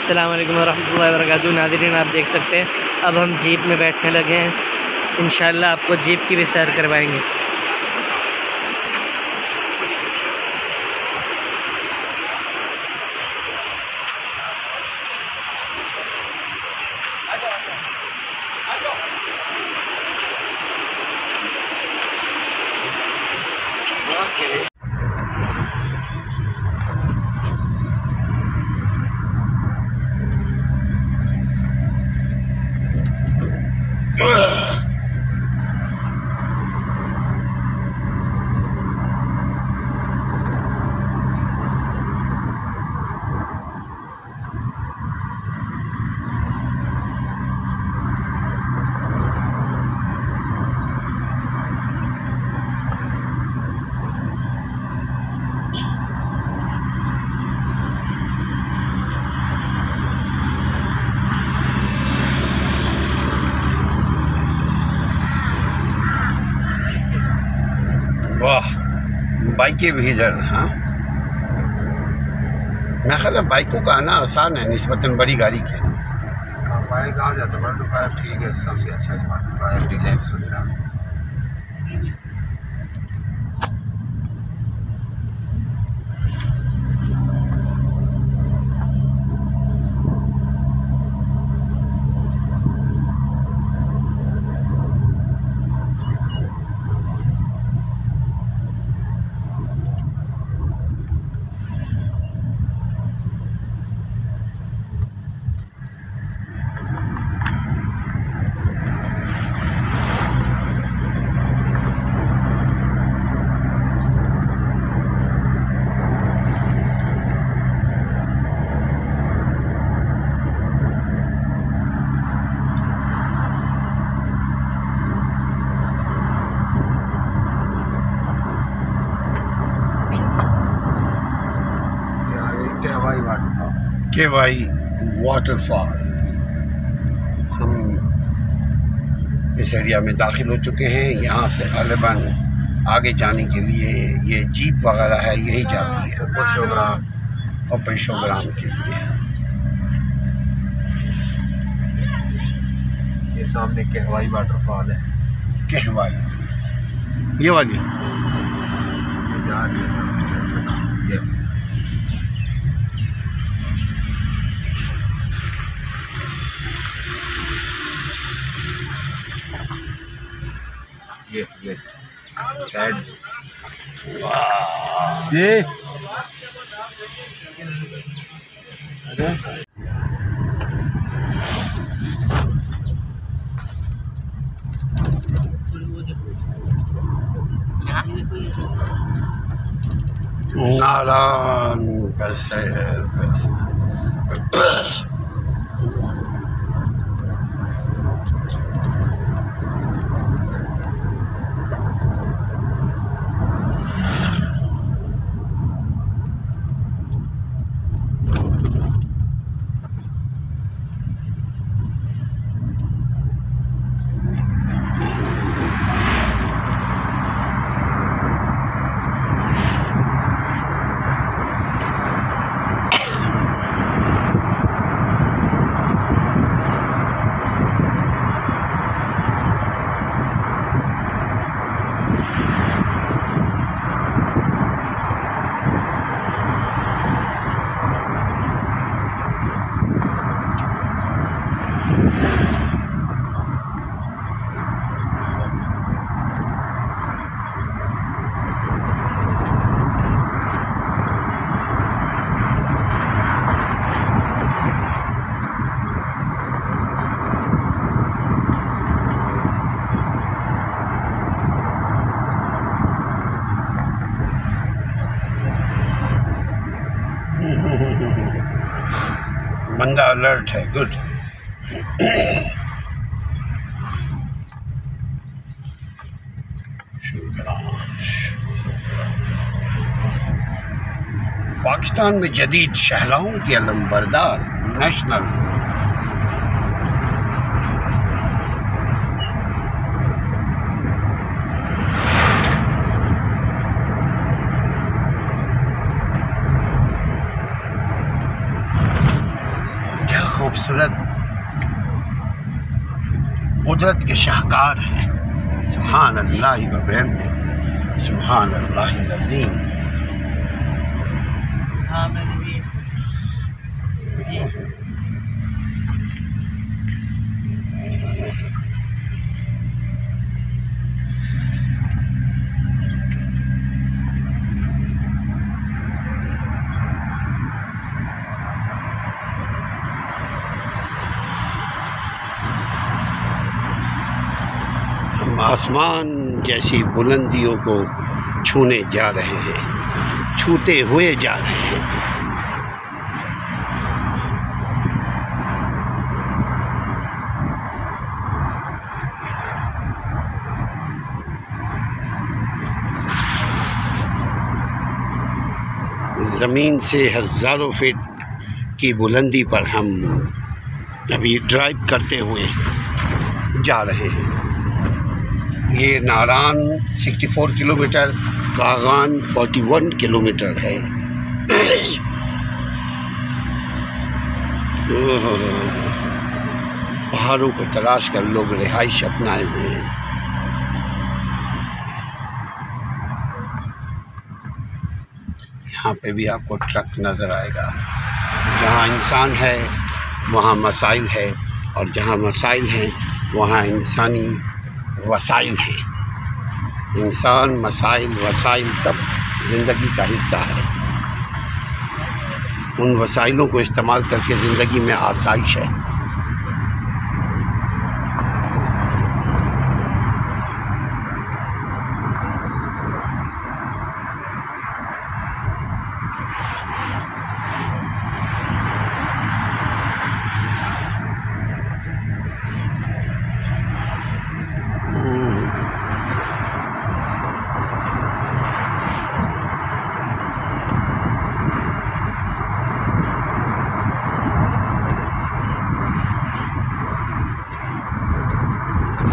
अस्सलाम वालेकुम वरहमतुल्लाहि वबरकातुहू। नाज़रीन, आप देख सकते हैं अब हम जीप में बैठने लगे हैं। इंशाअल्लाह आपको जीप की भी सैर करवाएंगे। वाह, बाइकें भी इधर। हाँ, मैं ख्याल है बाइकों का आना आसान है निस्बतन बड़ी गाड़ी के। बाइक आ जाता है तो फाइव ठीक है, सबसे अच्छा है फाइव डिलैक्स वगैरह। KY waterfall. हम इस एरिया में दाखिल हो चुके हैं। यहाँ से गालिबन आगे जाने के लिए ये जीप वगैरह है, यही जाती है ऑपरेशोग्राम के लिए। ये सामने कहवाई वाटरफॉल है। कहवाई ये वाली ये साइड ये नारायण बस है बस। बंदा अलर्ट है। गुड। पाकिस्तान में जदीद शहराओं के अलमबरदार नेशनल खूबसूरत कुदरत के शाहकार हैं। सुभान अल्लाह व बिहम्दिही, सुभान अल्लाहिल अज़ीम। हाँ मैंने भी जी आसमान जैसी बुलंदियों को छूने जा रहे हैं, छूते हुए जा रहे हैं। ज़मीन से हज़ारों फीट की बुलंदी पर हम अभी ड्राइव करते हुए जा रहे हैं। ये नारान 64 किलोमीटर, कागान 41 किलोमीटर है। पहाड़ों को तलाश कर लोग रिहाइश अपनाए हुए हैं। यहाँ पे भी आपको ट्रक नज़र आएगा। जहाँ इंसान है वहाँ मसाइल है, और जहाँ मसाइल हैं वहाँ इंसानी वसाइल हैं। इंसान, मसाइल, वसाइल सब ज़िंदगी का हिस्सा है। उन वसाइलों को इस्तेमाल करके ज़िंदगी में आसाइश है।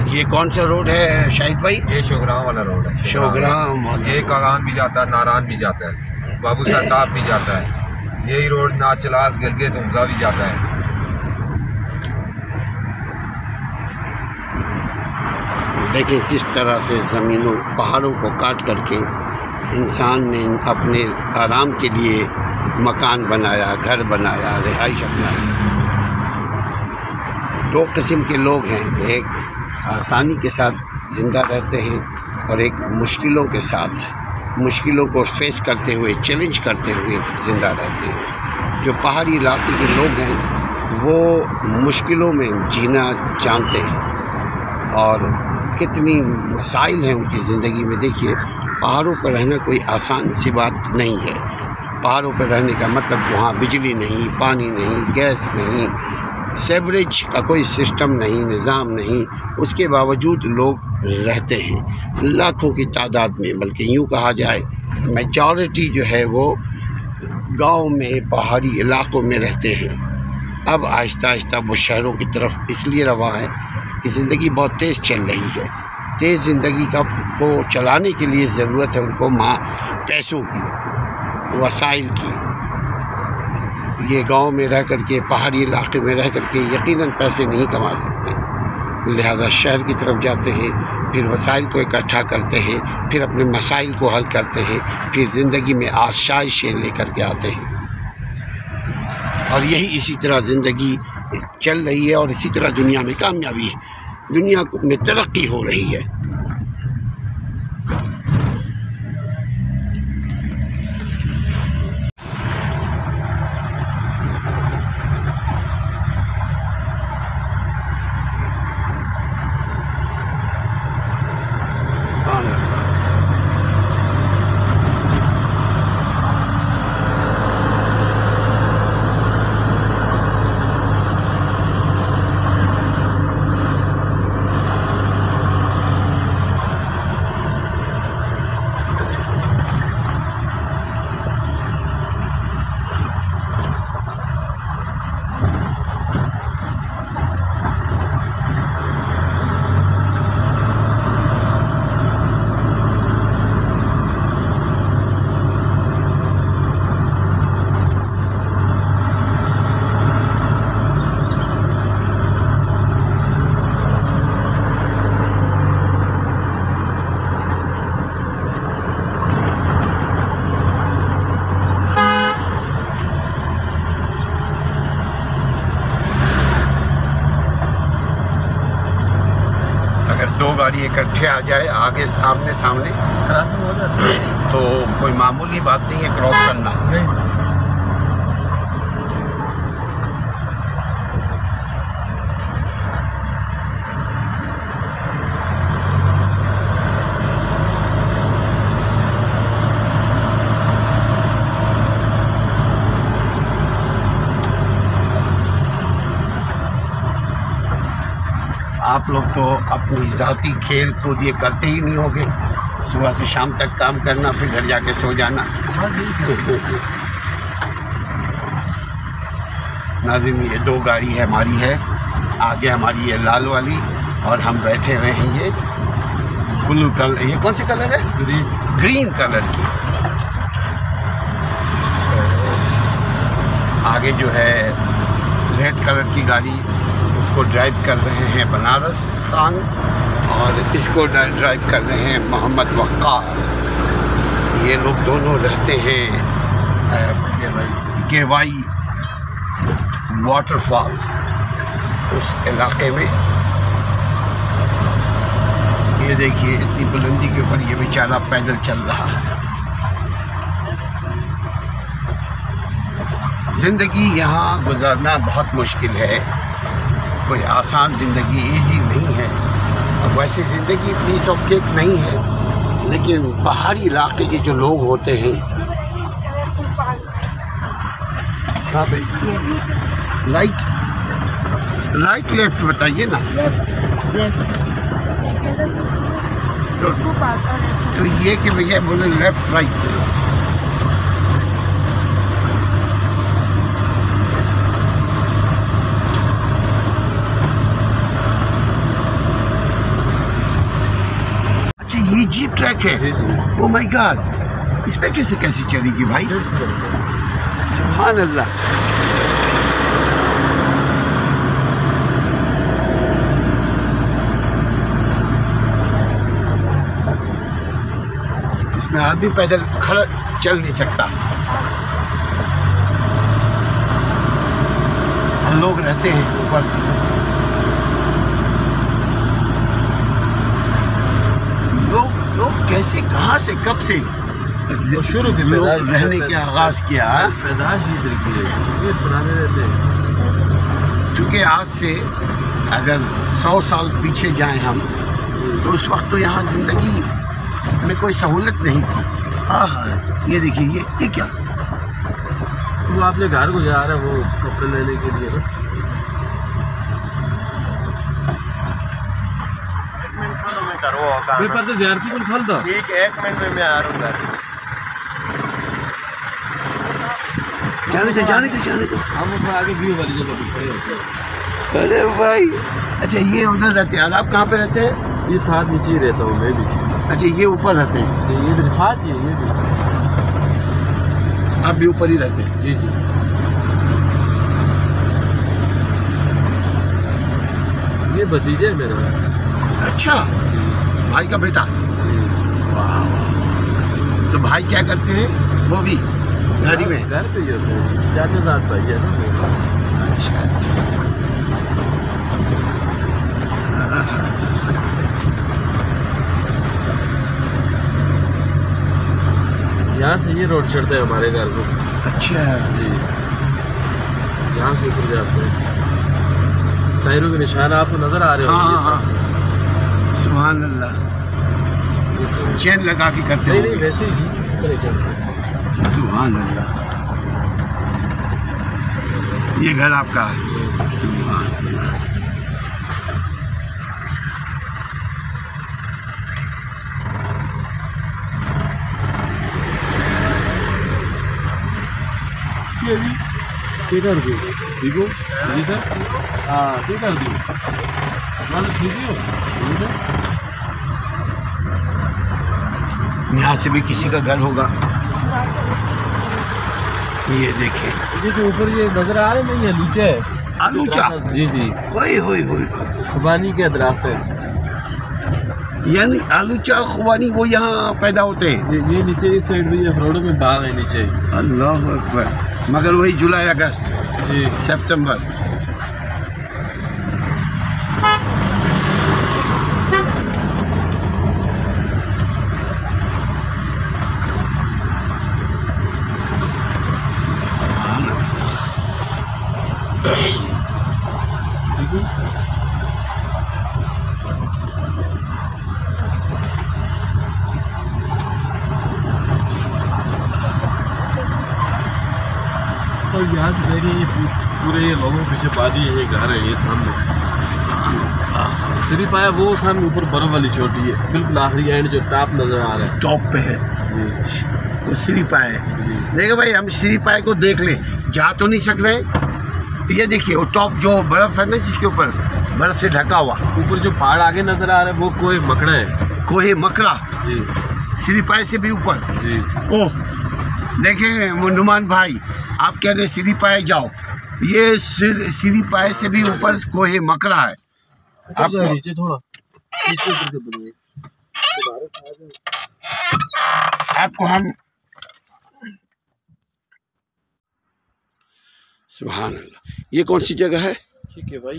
ये कौन सा रोड है शाहिद भाई? ये शोग्राम वाला रोड है। शोग्राम वाला। ये कागान भी जाता है, नारान भी जाता है, बाबू साहब भी जाता है। यही रोड नाचलास गिलगित उमजा भी जाता है। देखिए किस तरह से ज़मीनों, पहाड़ों को काट करके इंसान ने अपने आराम के लिए मकान बनाया, घर बनाया, रिहाइश अपनाई। दो किस्म के लोग हैं, एक आसानी के साथ ज़िंदा रहते हैं और एक मुश्किलों के साथ, मुश्किलों को फेस करते हुए, चैलेंज करते हुए ज़िंदा रहते हैं। जो पहाड़ी इलाके के लोग हैं वो मुश्किलों में जीना जानते हैं और कितनी मसाइल हैं उनकी ज़िंदगी में। देखिए पहाड़ों पर रहना कोई आसान सी बात नहीं है। पहाड़ों पर रहने का मतलब वहाँ बिजली नहीं, पानी नहीं, गैस नहीं, सेवरेज का कोई सिस्टम नहीं, निज़ाम नहीं, उसके बावजूद लोग रहते हैं लाखों की तादाद में। बल्कि यूँ कहा जाए मेजॉरिटी जो है वो गांव में, पहाड़ी इलाकों में रहते हैं। अब आहिस्ता आहिस्ता वो शहरों की तरफ इसलिए रवा है कि ज़िंदगी बहुत तेज़ चल रही है। तेज़ ज़िंदगी को चलाने के लिए ज़रूरत है उनको पैसों की, वसाइल की। ये गांव में रह करके, पहाड़ी इलाके में रह करके यकीनन पैसे नहीं कमा सकते, लिहाजा शहर की तरफ जाते हैं, फिर वसाइल को इकट्ठा करते हैं, फिर अपने मसाइल को हल करते हैं, फिर ज़िंदगी में आसाइशें लेकर के आते हैं। और यही इसी तरह ज़िंदगी चल रही है और इसी तरह दुनिया में कामयाबी, दुनिया में तरक्की हो रही है। गाड़ी इकट्ठे आ जाए आगे आमने सामने क्रॉसिंग हो जाती है तो कोई मामूली बात नहीं है क्रॉस करना। नहीं। आप लोग तो अपनी ज़ाती खेल कूद ये करते ही नहीं होगे, सुबह से शाम तक काम करना फिर घर जाके सो जाना। हाँ जी। नाज़रीन ये 2 गाड़ी है हमारी है, आगे हमारी ये लाल वाली और हम बैठे हुए हैं ये ब्लू कलर, ये कौन सी कलर है? ग्रीन कलर की। आगे जो है रेड कलर की गाड़ी उसको ड्राइव कर रहे हैं बनारस खान और इसको ड्राइव कर रहे हैं मोहम्मद वक़ार। ये लोग दोनों रहते हैं केवाई वाटरफॉल उस इलाके में। ये देखिए इतनी बुलंदी के ऊपर ये बेचारा पैदल चल रहा है। ज़िंदगी यहाँ गुजारना बहुत मुश्किल है, कोई आसान ज़िंदगी इजी नहीं है। और वैसे ज़िंदगी पीस ऑफ केक नहीं है, लेकिन पहाड़ी इलाके के जो लोग होते हैं कहाँ पे राइट लेफ्ट बताइए ना। तो ये कि भैया बोले लेफ्ट राइट। ये जीप ट्रैक है। ओह माय गॉड, इस पे कैसे चलेगी भाई? सुभान अल्लाह। इसमें आदमी पैदल खड़ा चल नहीं सकता और लोग रहते हैं ऊपर। लोग कैसे कहाँ से कब से शुरू के लोग रहने के आगाज़ किया? पैदाश इधर की है, ये पुराने रहते हैं। क्योंकि आज से अगर 100 साल पीछे जाएं हम तो उस वक्त तो यहाँ ज़िंदगी में कोई सहूलत नहीं थी। हाँ, ये देखिए ये क्या? वो आपने घर को जा रहा है वो कपड़े लेने के लिए ना। पर तो ज़्यारती को खोल दो। ठीक, 1 मिनट में मैं आ रहा हूँ। जाने दो। हम ऊपर आगे व्यू वाली जगह पे खड़े होते हैं। अरे भाई, अच्छा ये उधर रहते हैं और आप कहाँ पे रहते हैं? ये साथ नीचे ही रहता हूँ मैं भी। अच्छा ये ऊपर रहते हैं? ये इधर साथ ही है ये भी। आप भी ऊपर ही रहते हैं? जी। ये भतीजा है मेरा। अच्छा, भाई का बेटा। वाह। तो भाई क्या करते हैं? वो भी गाड़ी में घर पे ही होते हैं, चाचा साथ भाई है ना। अच्छा। यहाँ से ये रोड चढ़ते हैं हमारे घर को। अच्छा जी, यहाँ से ऊपर जाते हैं। टायरों के निशान आपको नजर आ रहे होंगे। हाँ। सुभान अल्लाह। चेन लगा के करते नहीं हैं? वैसे ही इसी तरह चढ़ते हैं। सुभान अल्लाह। ये घर आपका है? सुभान अल्लाह। ठीक कर दी देखो इधर। हाँ ठीक कर दी मतलब ठीक हो। यहाँ से भी किसी का घर होगा। ये देखें, ये जो ऊपर ये नजर आ रहे नहीं है नीचे है आलूचा। जी होए खुबानी के दरख्त है। यानी आलूचा खुबानी वो यहाँ पैदा होते हैं? जी ये नीचे इस साइड में ये अखरोटों में बाग है नीचे। अल्लाह अकबर। मगर वही जुलाई अगस्त जी सितंबर। ठीक है। और यहाँ से देखिए ये पूरे ये लोगों के पीछे बादी है, ये घर है, ये सामने सिरी पाया वो सामने ऊपर बर्फ वाली चोटी है, बिल्कुल आखिरी एंड जो टॉप नजर आ रहा है, टॉप पे है जी वो श्री पाए। जी। देखो भाई हम श्री पाए को देख लें, जा तो नहीं सक रहे। ये देखिए वो टॉप जो बर्फ है ना, जिसके ऊपर बर्फ से ढका हुआ, ऊपर जो पहाड़ आगे नजर आ रहा है वो कोई मकड़ा है। कोहे मकरा जी श्री पाए से भी ऊपर। जी। ओह देखें मुंडुमान भाई, आप कह रहे श्री पाए जाओ, ये श्री पाए से भी ऊपर कोहे मकरा है। आपको नीचे थोड़ा नीचे करके बनाइए। आपको हम सुभान अल्लाह, ये कौन सी जगह है? ठीक है भाई,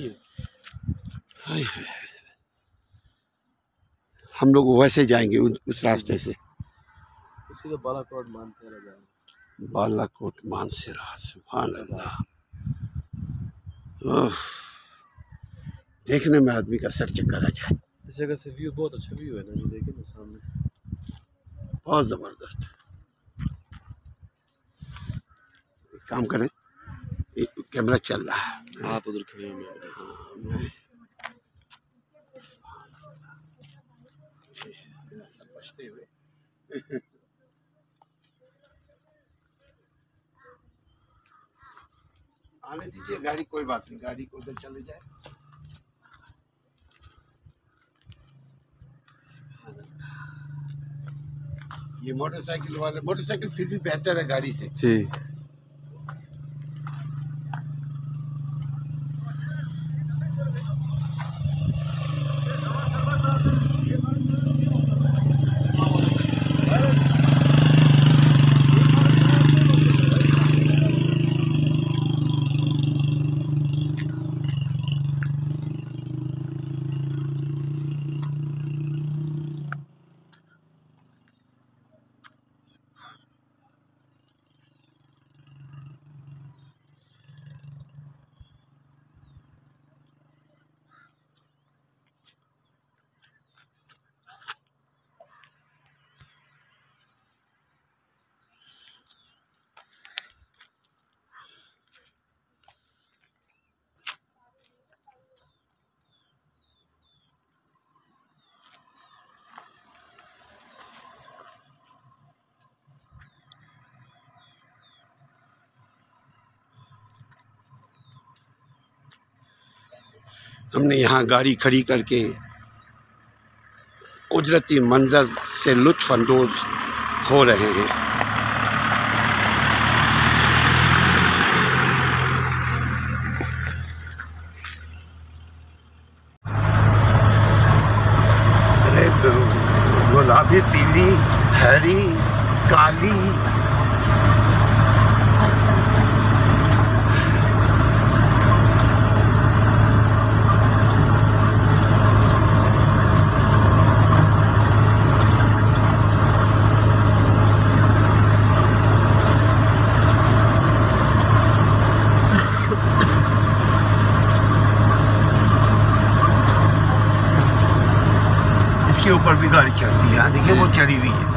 हाय हाय। हम लोग वैसे जाएंगे उस रास्ते से, सीधा बालाकोट मानसेरा जाएंगे। बालाकोट मानसेरा, सुभान अल्लाह। देखने में आदमी का सर चक्कर आ जाए। इस जगह से व्यू बहुत अच्छा व्यू है ना, ये देखिए ना सामने, बहुत ज़बरदस्त। एक काम करें, कैमरा चल रहा है, आप उधर खड़े हैं, मैं बचते हुए आने दीजिए गाड़ी, कोई बात नहीं, गाड़ी को उधर चले जाए। ये मोटरसाइकिल वाले, मोटरसाइकिल फिर भी बेहतर है गाड़ी से। जी। हमने यहाँ गाड़ी खड़ी करके कुदरती मंजर से लुत्फ़ अंदोज़ हो रहे हैं। गुलाबी, पीली, हरी, काली, इसके ऊपर भी गाड़ी चलती है। देखिए वो चढ़ी हुई है।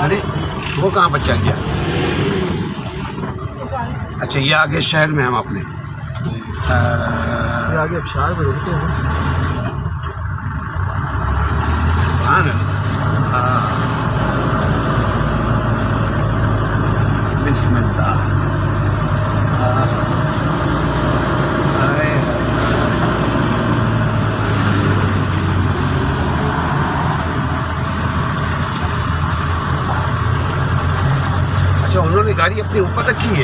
अरे वो कहाँ पर चल गया? अच्छा ये आगे शहर में हम अपने आगे अब शहर में रुकते हैं। बिस्मिल्लाह। गाड़ी अपने ऊपर रखी है।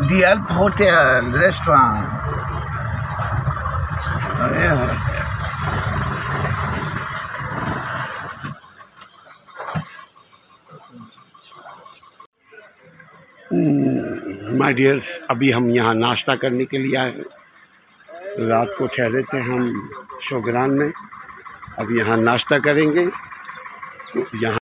दी एल्प होटल रेस्टोरेंट। माय डियर्स, अभी हम यहाँ नाश्ता करने के लिए आए। रात को ठहरे थे हम शोगरान में, अब यहाँ नाश्ता करेंगे। तो यहाँ